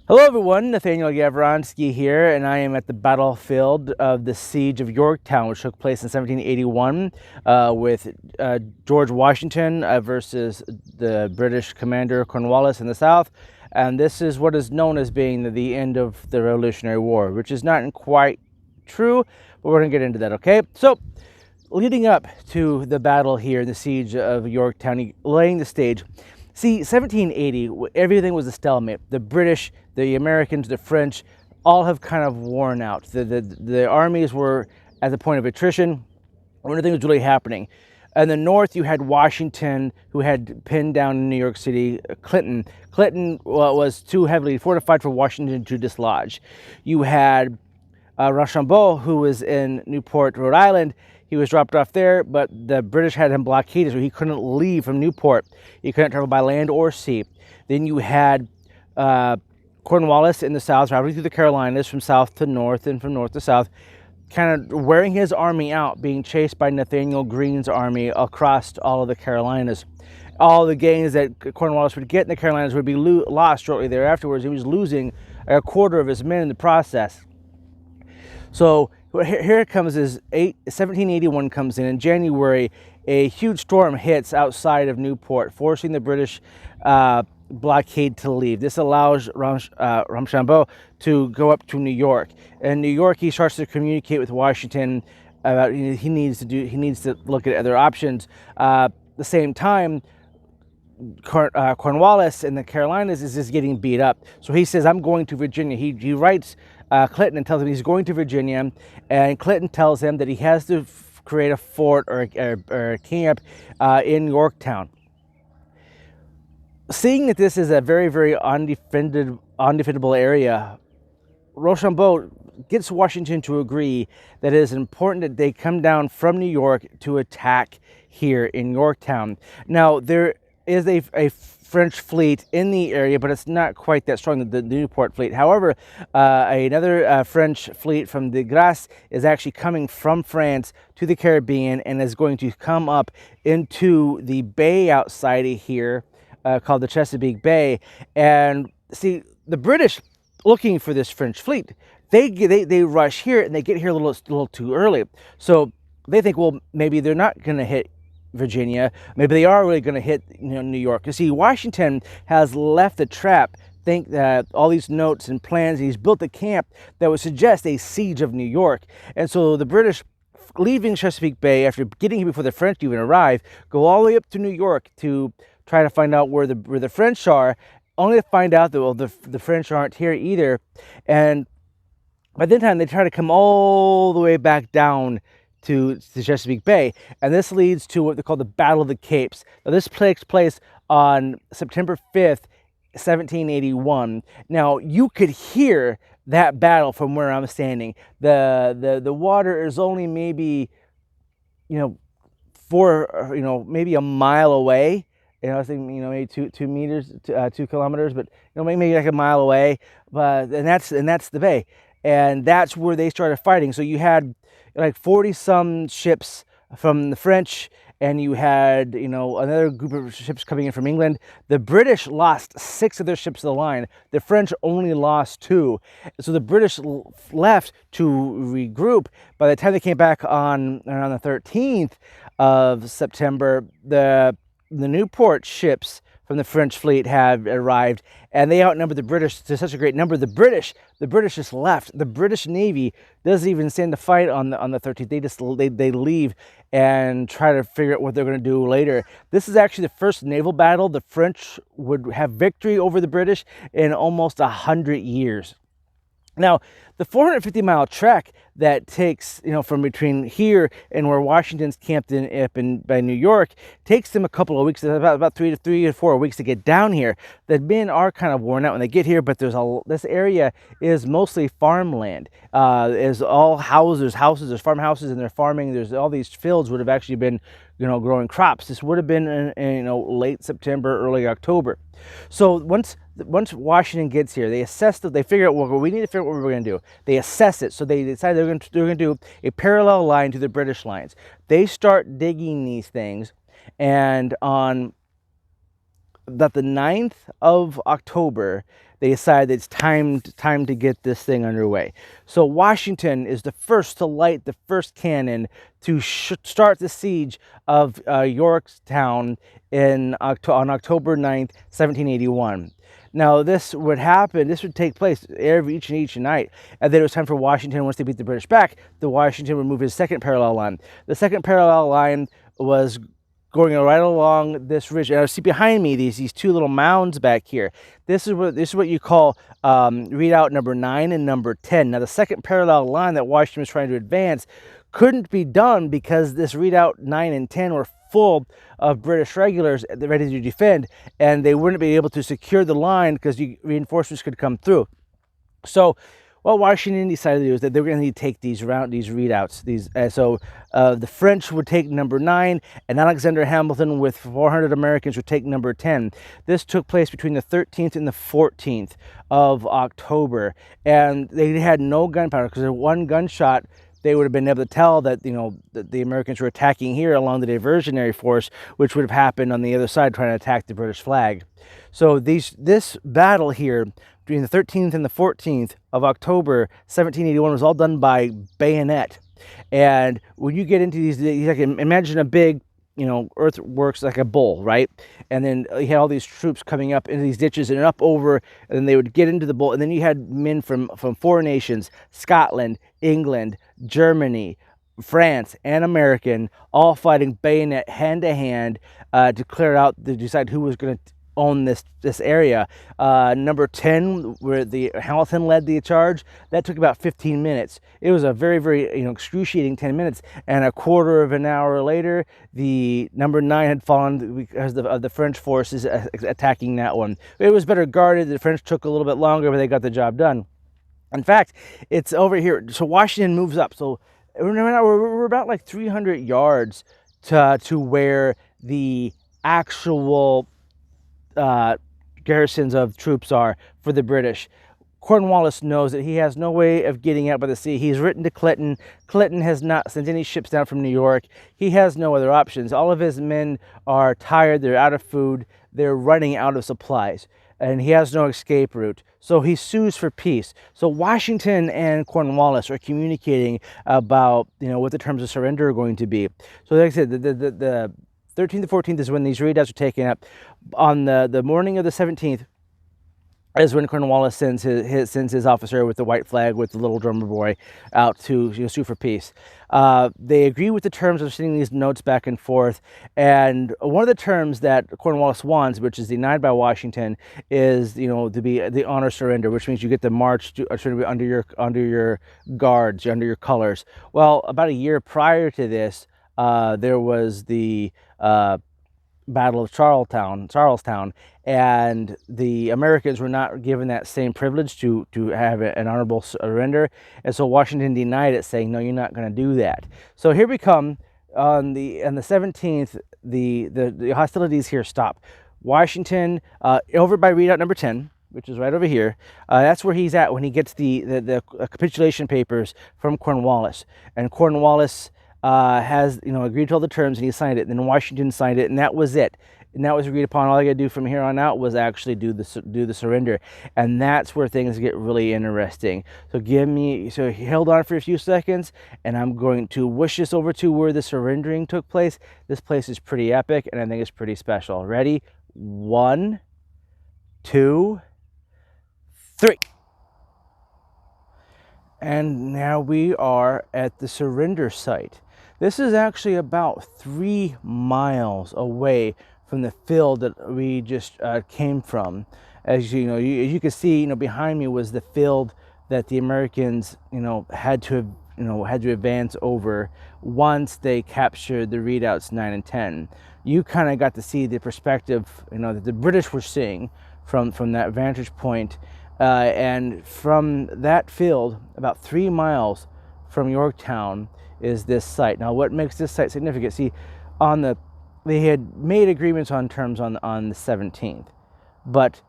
Hello everyone, Nathaniel Yavronsky here, and I am at the battlefield of the Siege of Yorktown, which took place in 1781 with George Washington versus the British commander Cornwallis in the south. And this is what is known as being the end of the Revolutionary War, which is not quite true, but we're going to get into that, okay? So, leading up to the battle here, the Siege of Yorktown, laying the stage. See, 1780, everything was a stalemate. The British, the Americans, the French, all have kind of worn out. The armies were at the point of attrition. Nothing was really happening. In the north, you had Washington, who had pinned down in New York City Clinton. Clinton was too heavily fortified for Washington to dislodge. You had Rochambeau, who was in Newport, Rhode Island. He was dropped off there, but the British had him blockaded, so he couldn't leave from Newport. He couldn't travel by land or sea. Then you had Cornwallis in the south, traveling through the Carolinas from south to north and from north to south, kind of wearing his army out, being chased by Nathaniel Greene's army across all of the Carolinas. All the gains that Cornwallis would get in the Carolinas would be lost shortly thereafterwards. He was losing a quarter of his men in the process. So here it comes is 1781 comes in January. A huge storm hits outside of Newport, forcing the British blockade to leave. This allows Rochambeau to go up to New York. In New York, he starts to communicate with Washington about he needs to look at other options. The same time, Cornwallis in the Carolinas is just getting beat up. So he says, I'm going to Virginia. He writes Clinton and tells him he's going to Virginia, and Clinton tells him that he has to create a fort or a camp in Yorktown. Seeing that this is a very, very undefendable area, Rochambeau gets Washington to agree that it is important that they come down from New York to attack here in Yorktown. Now, there is a French fleet in the area, but it's not quite that strong, the Newport fleet. However, another French fleet from de Grasse is actually coming from France to the Caribbean and is going to come up into the bay outside of here called the Chesapeake Bay. And see, the British, looking for this French fleet, they rush here and they get here a little too early. So they think, well, maybe they're not going to hit Virginia. Maybe they are really going to hit New York. You see, Washington has left a trap. Think that all these notes and plans, he's built a camp that would suggest a siege of New York. And so the British, leaving Chesapeake Bay after getting here before the French even arrive, go all the way up to New York to try to find out where the French are, only to find out that, well, the French aren't here either. And by that time, they try to come all the way back down to Chesapeake Bay, and this leads to what they call the Battle of the Capes. Now, this takes place on September 5th, 1781. Now, you could hear that battle from where I'm standing. The water is only maybe, maybe a mile away. I was thinking, maybe 2 kilometers, but maybe like a mile away. But and that's the bay, and that's where they started fighting. So you had like 40 some ships from the French, and you had another group of ships coming in from England. The British lost 6 of their ships to the line. The French only lost 2. So the British left to regroup. By the time they came back on around the 13th of September, the Newport ships from the French fleet have arrived, and they outnumbered the British to such a great number. The British just left. The British Navy doesn't even stand to fight on the 13th. They leave and try to figure out what they're going to do later. This is actually the first naval battle the French would have victory over the British in almost 100 years. Now, the 450-mile trek that takes, from between here and where Washington's camped by New York, takes them a couple of weeks, about 3 to 4 weeks to get down here. The men are kind of worn out when they get here, but this area is mostly farmland. Is all houses, there's farmhouses, and they're farming. There's all these fields would have actually been, growing crops. This would have been in late September, early October. So once Washington gets here, they assess they figure out, well, we need to figure out what we're going to do. They assess it, so they decide they're going to do a parallel line to the British lines. They start digging these things, and on that the 9th of October, they decided it's time to get this thing underway. So Washington is the first to light the first cannon to start the siege of Yorktown on October 9th, 1781. Now, this would happen, this would take place each night. And then it was time for Washington, once they beat the British back, the Washington would move his second parallel line. The second parallel line was going right along this ridge. And I see behind me these two little mounds back here. This is what you call readout number 9 and number 10. Now, the second parallel line that Washington was trying to advance couldn't be done because this readout 9 and 10 were full of British regulars ready to defend, and they wouldn't be able to secure the line because reinforcements could come through. So what Washington decided to do is that they were going to need to take these readouts. The French would take number 9, and Alexander Hamilton with 400 Americans would take number 10. This took place between the 13th and the 14th of October, and they had no gunpowder because one gunshot, they would have been able to tell that, that the Americans were attacking here along the diversionary force, which would have happened on the other side trying to attack the British flag. So this battle here between the 13th and the 14th of October 1781 was all done by bayonet. And when you get into these, like, imagine a big, earthworks like a bull, right? And then you had all these troops coming up into these ditches and up over, and then they would get into the bull. And then you had men from 4 nations, Scotland, England, Germany, France, and American, all fighting bayonet hand to hand to clear out, to decide who was going to own this area. Number 10, where the Hamilton led the charge, that took about 15 minutes. It was a very, very excruciating 10 minutes, and a quarter of an hour later, the number 9 had fallen because of the French forces attacking that one. It was better guarded. The French took a little bit longer, but they got the job done. In fact, it's over here. So Washington moves up. So we're about like 300 yards to where the actual garrisons of troops are for the British. Cornwallis knows that he has no way of getting out by the sea. He's written to Clinton. Clinton has not sent any ships down from New York. He has no other options. All of his men are tired. They're out of food. They're running out of supplies. And he has no escape route. So he sues for peace. So Washington and Cornwallis are communicating about, what the terms of surrender are going to be. So like I said, the 13th to 14th is when these readouts are taken up. On the morning of the 17th is when Cornwallis sends his officer with the white flag with the little drummer boy out to sue for peace. They agree with the terms of sending these notes back and forth, and one of the terms that Cornwallis wants, which is denied by Washington, is to be the honor surrender, which means you get to march under your guards, under your colors. Well, about a year prior to this, there was the Battle of Charlestown, and the Americans were not given that same privilege to have an honorable surrender, and so Washington denied it, saying, "No, you're not going to do that." So here we come on the 17th. The hostilities here stop. Washington over by readout number 10, which is right over here. That's where he's at when he gets the capitulation papers from Cornwallis, and Cornwallis has agreed to all the terms, and he signed it. And then Washington signed it, and that was it. And that was agreed upon. All I got to do from here on out was actually do the surrender, and that's where things get really interesting. So he held on for a few seconds, and I'm going to whoosh this over to where the surrendering took place. This place is pretty epic, and I think it's pretty special. Ready? 1, 2, 3. And now we are at the surrender site. This is actually about 3 miles away from the field that we just came from. As you can see, behind me was the field that the Americans, had to advance over once they captured the readouts 9 and 10. You kind of got to see the perspective, that the British were seeing from that vantage point. And from that field, about 3 miles from Yorktown, is this site. Now, what makes this site significant? See, they had made agreements on terms on the 17th, but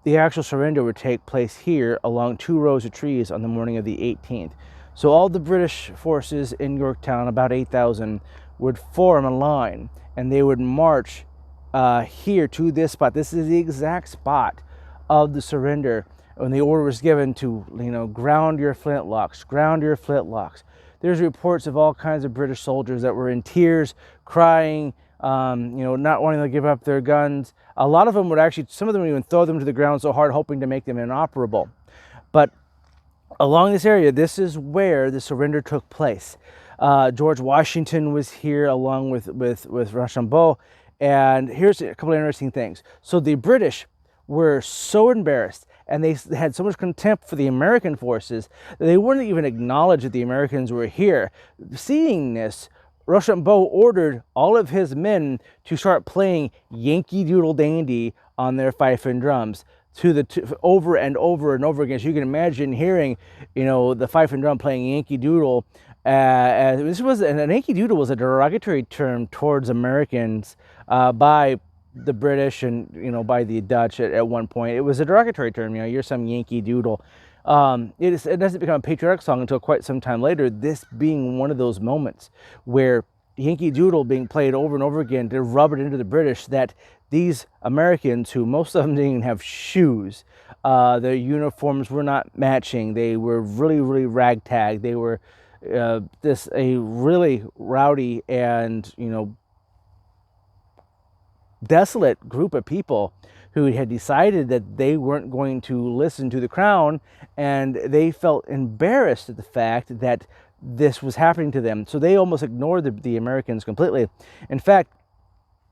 the actual surrender would take place here along 2 rows of trees on the morning of the 18th. So all the British forces in Yorktown, about 8,000, would form a line, and they would march here to this spot. This is the exact spot of the surrender when the order was given to, ground your flintlocks, ground your flintlocks. There's reports of all kinds of British soldiers that were in tears, crying, not wanting to give up their guns. A lot of them would actually, some of them would even throw them to the ground so hard, hoping to make them inoperable. But along this area, this is where the surrender took place. George Washington was here along with Rochambeau. And here's a couple of interesting things. So the British were so embarrassed and they had so much contempt for the American forces that they wouldn't even acknowledge that the Americans were here. Seeing this, Rochambeau ordered all of his men to start playing Yankee Doodle Dandy on their fife and drums over and over and over again. So you can imagine hearing, the fife and drum playing Yankee Doodle. This was, and Yankee Doodle was a derogatory term towards Americans by the British and by the Dutch at one point. It was a derogatory term. You're some Yankee Doodle. It doesn't become a patriotic song until quite some time later. This being one of those moments where Yankee Doodle being played over and over again to rub it into the British that these Americans, who most of them didn't even have shoes, their uniforms were not matching. They were really, really ragtag. They were a really rowdy and desolate group of people who had decided that they weren't going to listen to the crown, and they felt embarrassed at the fact that this was happening to them. So they almost ignored the Americans completely. In fact,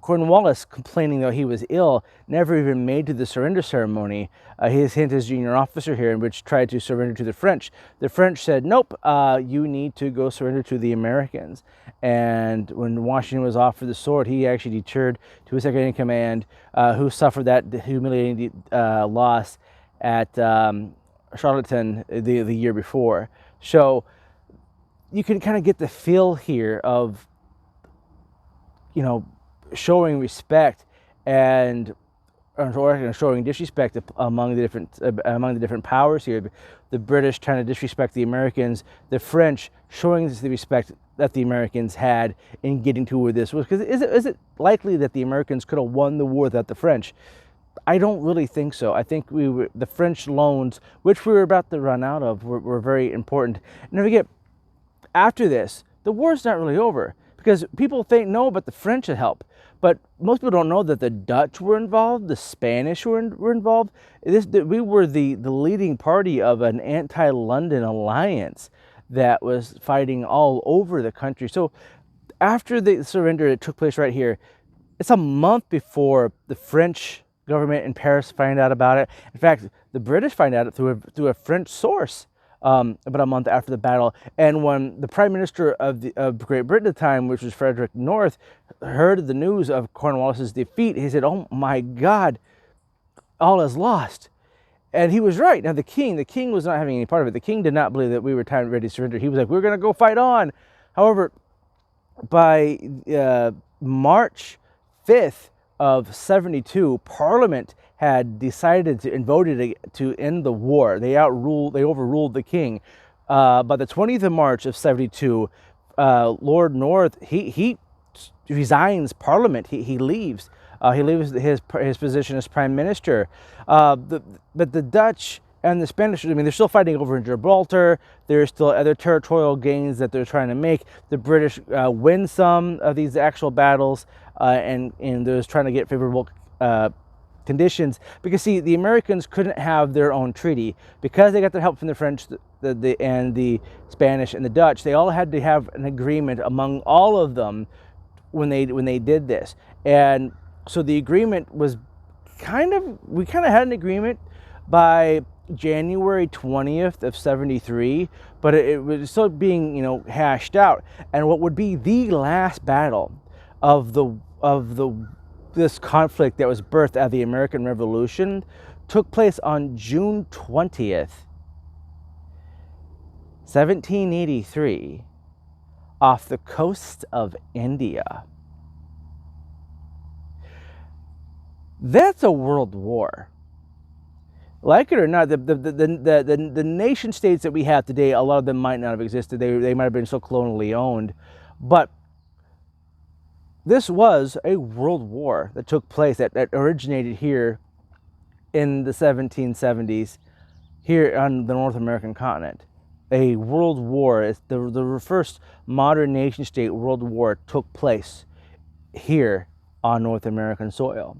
Cornwallis, complaining that he was ill, never even made to the surrender ceremony. He sent his junior officer here, which tried to surrender to the French. The French said, nope, you need to go surrender to the Americans. And when Washington was offered the sword, he actually deterred to his second in command, who suffered that humiliating loss at Charlottetown the year before. So you can kind of get the feel here of, showing respect and showing disrespect among the different powers here. The British trying to disrespect the Americans, the French showing the respect that the Americans had in getting to where this was. Because is it likely that the Americans could have won the war without the French? I don't really think so. I think the French loans, which we were about to run out of, were very important. And don't forget, after this, the war's not really over. Because people know about the French help, but most people don't know that the Dutch were involved, the Spanish were involved. We were the leading party of an anti-London alliance that was fighting all over the country. So after the surrender that took place right here, it's a month before the French government in Paris find out about it. In fact, the British find out through a French source. About a month after the battle. And when the Prime Minister of Great Britain at the time, which was Frederick North, heard the news of Cornwallis's defeat, he said, oh my God, all is lost. And he was right. Now the king was not having any part of it. The king did not believe that we were time ready to surrender. He was like, we're going to go fight on. However, by March 5th of 72, Parliament had decided and voted to end the war. They overruled the king. By the 20th of March of 72, Lord North, he resigns Parliament. He leaves. He leaves his position as Prime Minister. But the Dutch and the Spanish, they're still fighting over in Gibraltar. There's still other territorial gains that they're trying to make. The British win some of these actual battles, and they're trying to get favorable conditions, because see, the Americans couldn't have their own treaty because they got their help from the French, and the Spanish and the Dutch. They all had to have an agreement among all of them when they did this. And so the agreement was we kind of had an agreement by January 20th of 73, but it was still being hashed out. And what would be the last battle of this conflict that was birthed out of the American Revolution took place on June 20th, 1783, off the coast of India. That's a world war. Like it or not, the nation states that we have today, a lot of them might not have existed. They might have been so colonially owned. But this was a world war that took place, that originated here in the 1770s, here on the North American continent. A world war, it's the first modern nation state world war took place here on North American soil.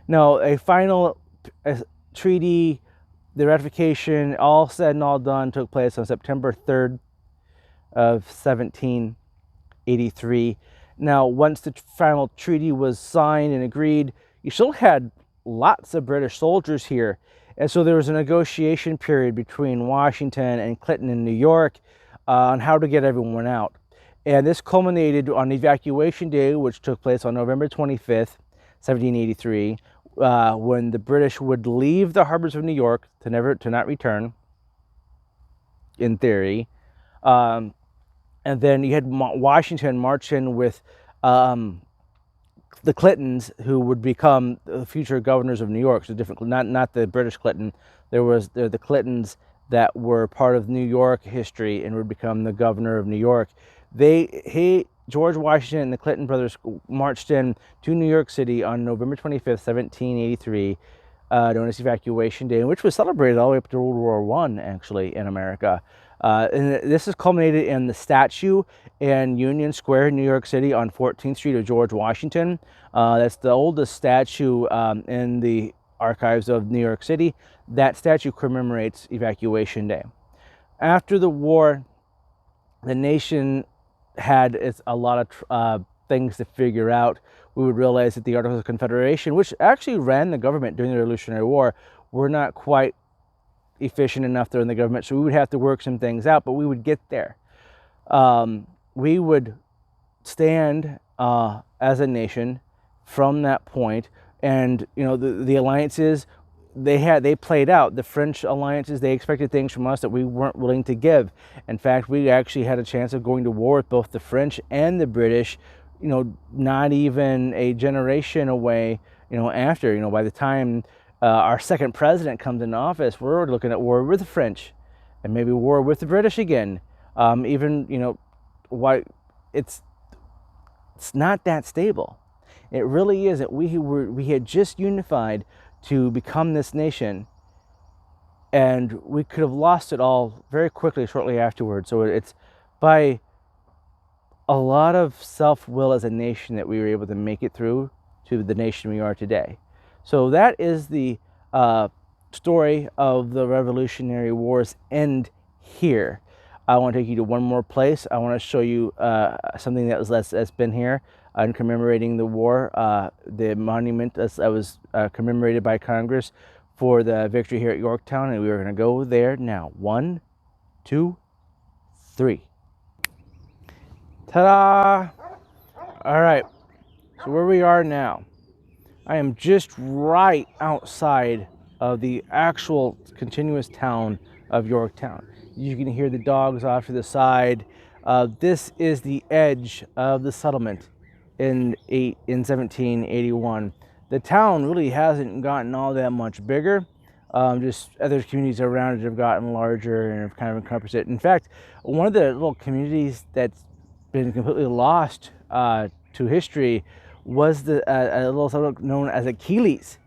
Now, a final treaty, the ratification, all said and all done, took place on September 3rd of 1783. Now, once the final treaty was signed and agreed, you still had lots of British soldiers here. And so there was a negotiation period between Washington and Clinton in New York on how to get everyone out. And this culminated on Evacuation Day, which took place on November 25th, 1783, when the British would leave the harbors of New York to not return, in theory. And then you had Washington march in with the Clintons, who would become the future governors of New York. So different, not the British Clinton. There was the Clintons that were part of New York history and would become the governor of New York. George Washington and the Clinton brothers marched in to New York City on November 25th, 1783, known as Evacuation Day, which was celebrated all the way up to World War I, actually, in America. And this is culminated in the statue in Union Square, New York City, on 14th Street of George Washington. That's the oldest statue in the archives of New York City. That statue commemorates Evacuation Day. After the war, the nation had a lot of things to figure out. We would realize that the Articles of Confederation, which actually ran the government during the Revolutionary War, were not quite efficient enough there in the government, so we would have to work some things out, but we would get there. We would stand as a nation from that point, and the alliances they played out. The French alliances, they expected things from us that we weren't willing to give. In fact, we actually had a chance of going to war with both the French and the British, not even a generation away, after, by the time our second president comes into office, we're looking at war with the French and maybe war with the British again. Why it's not that stable. It really isn't. We had just unified to become this nation, and we could have lost it all very quickly shortly afterwards. So it's by a lot of self-will as a nation that we were able to make it through to the nation we are today. So that is the story of the Revolutionary War's end here. I want to take you to one more place. I want to show you something that's been here in commemorating the war. The monument that was commemorated by Congress for the victory here at Yorktown, and we are going to go there now. 1, 2, 3. Ta-da! All right, so where we are now, I am just right outside of the actual continuous town of Yorktown. You can hear the dogs off to the side. This is the edge of the settlement in 1781. The town really hasn't gotten all that much bigger. Just other communities around it have gotten larger and have kind of encompassed it. In fact, one of the little communities that's been completely lost to history was a little settlement known as Achilles.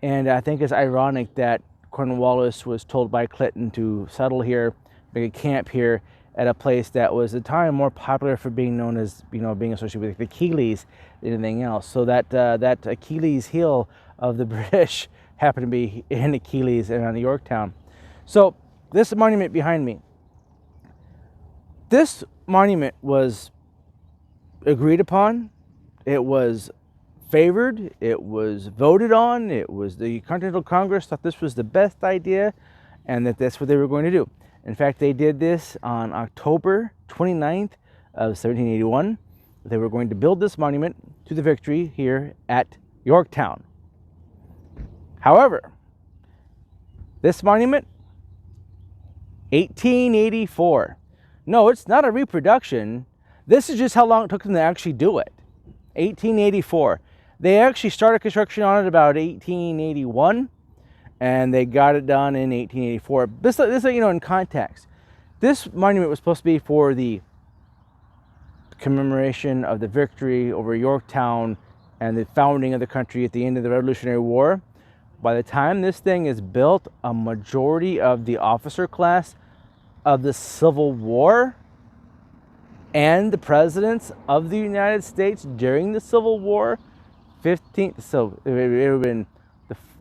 And I think it's ironic that Cornwallis was told by Clinton to settle here, make a camp here at a place that was at the time more popular for being known as, being associated with Achilles than anything else. So that Achilles heel of the British happened to be in Achilles and on Yorktown. So this monument behind me, this monument was agreed upon, it was favored, it was voted on, it was the Continental Congress thought this was the best idea and that's what they were going to do. In fact, they did this on October 29th of 1781. They were going to build this monument to the victory here at Yorktown. However, this monument, 1884. No, it's not a reproduction. This is just how long it took them to actually do it. 1884. They actually started construction on it about 1881, and they got it done in 1884. This in context, this monument was supposed to be for the commemoration of the victory over Yorktown and the founding of the country at the end of the Revolutionary War. By the time this thing is built, a majority of the officer class of the Civil War and the presidents of the United States during the Civil War, 15th, so it would have been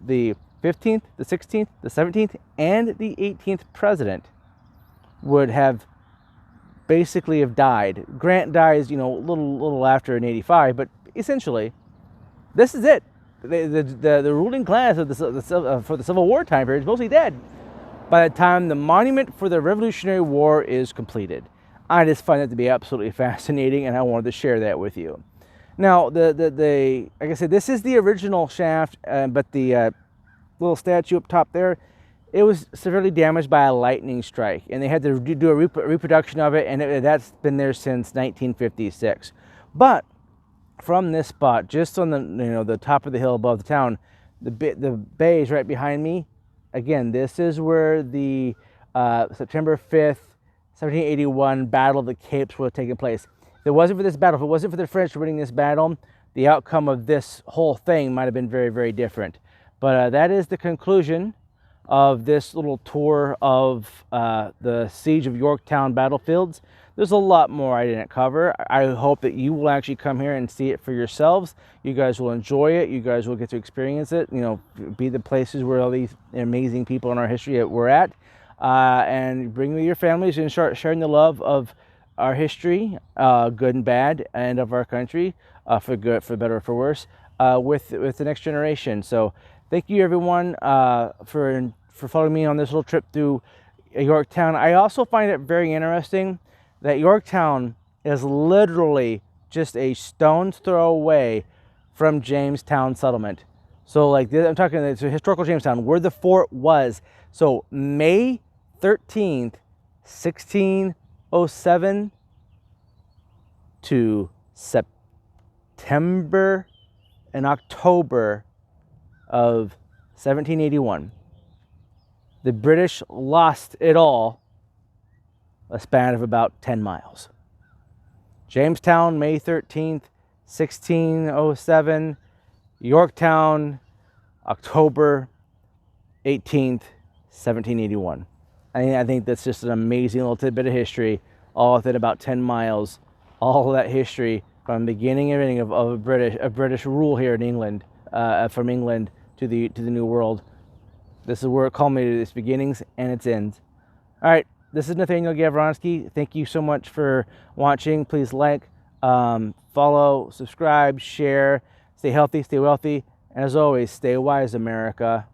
the 15th, the 16th, the 17th, and the 18th president would have basically have died. Grant dies, a little after in 85, but essentially, this is it. The ruling class of for the Civil War time period is mostly dead by the time the monument for the Revolutionary War is completed. I just find that to be absolutely fascinating, and I wanted to share that with you. Now, like I said, this is the original shaft, but the little statue up top there, it was severely damaged by a lightning strike, and they had to do a reproduction of it, and that's been there since 1956. But from this spot, just on the top of the hill above the town, the bay is right behind me. Again, this is where the September 5th, 1781 Battle of the Capes would have taken place. If it wasn't for this battle, if it wasn't for the French winning this battle, the outcome of this whole thing might have been very, very different. But that is the conclusion of this little tour of the Siege of Yorktown battlefields. There's a lot more I didn't cover. I hope that you will actually come here and see it for yourselves. You guys will enjoy it. You guys will get to experience it. Be the places where all these amazing people in our history were at. And bring with your families and start sharing the love of our history, good and bad, and of our country, for good, for better, or for worse, with the next generation. So thank you, everyone, for following me on this little trip through Yorktown. I also find it very interesting that Yorktown is literally just a stone's throw away from Jamestown settlement. So like this, I'm talking, it's a historical Jamestown, where the fort was. So May 13th, 1607 to September and October of 1781, the British lost it all, a span of about 10 miles. Jamestown, May 13th, 1607. Yorktown, October 18th, 1781. I think that's just an amazing little tidbit of history, all within about 10 miles. All of that history from the beginning and ending of British rule here in England, from England to the New World. This is where it culminated, its beginnings and its ends. All right, this is Nathaniel Gavronsky. Thank you so much for watching. Please like, follow, subscribe, share. Stay healthy, stay wealthy, and as always, stay wise, America.